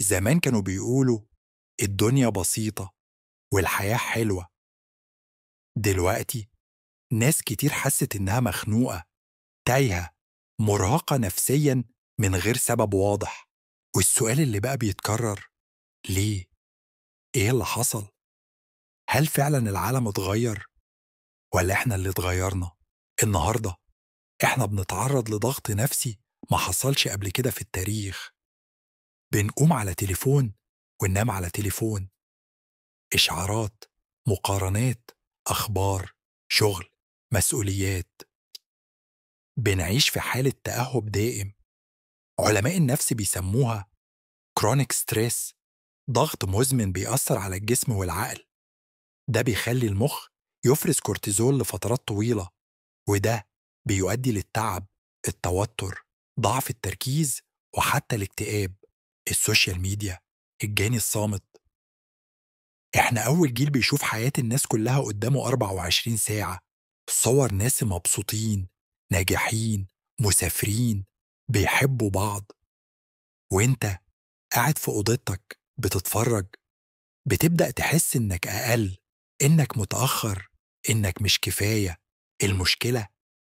زمان كانوا بيقولوا الدنيا بسيطة والحياة حلوة. دلوقتي ناس كتير حست إنها مخنوقة، تايهة، مرهقة نفسيًا من غير سبب واضح. والسؤال اللي بقى بيتكرر، ليه؟ إيه اللي حصل؟ هل فعلًا العالم اتغير ولا إحنا اللي اتغيرنا؟ النهارده إحنا بنتعرض لضغط نفسي ما حصلش قبل كده في التاريخ. بنقوم على تليفون وننام على تليفون، إشعارات، مقارنات، أخبار، شغل، مسؤوليات. بنعيش في حالة تأهب دائم. علماء النفس بيسموها chronic stress، ضغط مزمن بيأثر على الجسم والعقل. ده بيخلي المخ يفرز كورتيزول لفترات طويلة، وده بيؤدي للتعب، التوتر، ضعف التركيز، وحتى الاكتئاب. السوشيال ميديا الجاني الصامت. احنا أول جيل بيشوف حياة الناس كلها قدامه 24 ساعة، صور ناس مبسوطين، ناجحين، مسافرين، بيحبوا بعض. وانت قاعد في أوضتك بتتفرج، بتبدأ تحس إنك أقل، إنك متأخر، إنك مش كفاية. المشكلة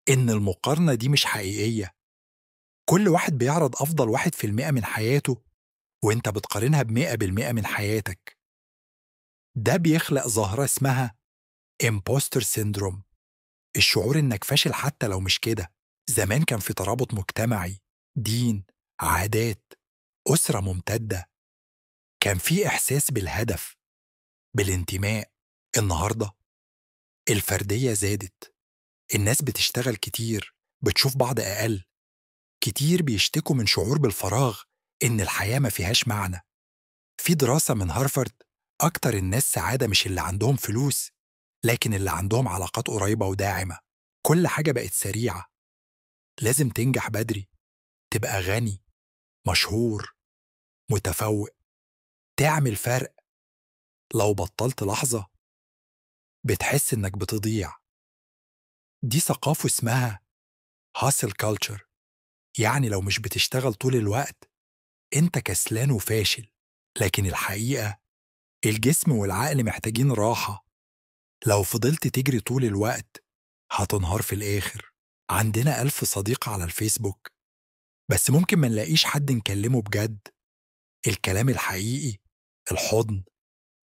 إن المقارنة دي مش حقيقية. كل واحد بيعرض أفضل 1% من حياته، وإنت بتقارنها ب100% من حياتك. ده بيخلق ظاهرة اسمها imposter syndrome، الشعور إنك فاشل حتى لو مش كده. زمان كان في ترابط مجتمعي، دين، عادات، أسرة ممتدة. كان في إحساس بالهدف، بالانتماء. النهاردة الفردية زادت، الناس بتشتغل كتير، بتشوف بعض أقل. كتير بيشتكوا من شعور بالفراغ، إن الحياة ما فيهاش معنى. في دراسة من هارفارد، أكتر الناس سعادة مش اللي عندهم فلوس، لكن اللي عندهم علاقات قريبة وداعمة. كل حاجة بقت سريعة، لازم تنجح بدري، تبقى غني، مشهور، متفوق، تعمل فرق. لو بطلت لحظة بتحس إنك بتضيع. دي ثقافة اسمها hustle culture، يعني لو مش بتشتغل طول الوقت أنت كسلان وفاشل. لكن الحقيقة الجسم والعقل محتاجين راحة. لو فضلت تجري طول الوقت هتنهار في الآخر. عندنا 1000 صديق على الفيسبوك، بس ممكن ما نلاقيش حد نكلمه بجد. الكلام الحقيقي، الحضن،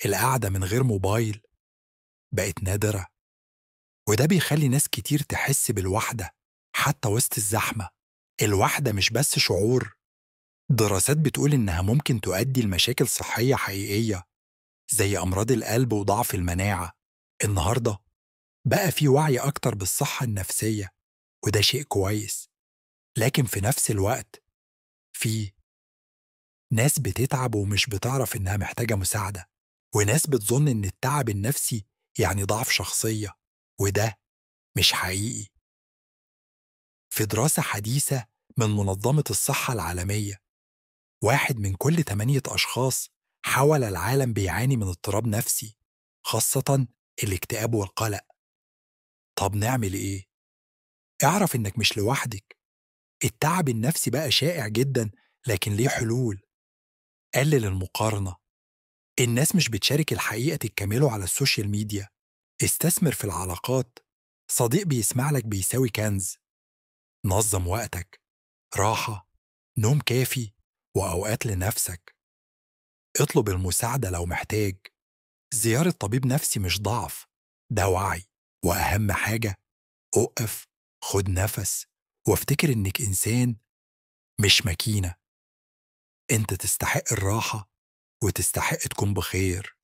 القعدة من غير موبايل بقت نادرة. وده بيخلي ناس كتير تحس بالوحدة حتى وسط الزحمة. الوحدة مش بس شعور، دراسات بتقول إنها ممكن تؤدي لمشاكل صحية حقيقية زي أمراض القلب وضعف المناعة. النهاردة بقى في وعي أكتر بالصحة النفسية، وده شيء كويس. لكن في نفس الوقت في ناس بتتعب ومش بتعرف إنها محتاجة مساعدة، وناس بتظن إن التعب النفسي يعني ضعف شخصية، وده مش حقيقي. في دراسة حديثة من منظمة الصحة العالمية، 1 من كل 8 أشخاص حول العالم بيعاني من اضطراب نفسي، خاصة الاكتئاب والقلق. طب نعمل إيه؟ اعرف إنك مش لوحدك. التعب النفسي بقى شائع جدا، لكن ليه حلول. قلل المقارنة، الناس مش بتشارك الحقيقة تكمله على السوشيال ميديا. استثمر في العلاقات، صديق بيسمع لك بيساوي كنز. نظم وقتك، راحة، نوم كافي، وأوقات لنفسك. اطلب المساعدة لو محتاج. زيارة طبيب نفسي مش ضعف، ده وعي. وأهم حاجة، أقف، خد نفس، وافتكر إنك إنسان مش ماكينة. أنت تستحق الراحة وتستحق تكون بخير.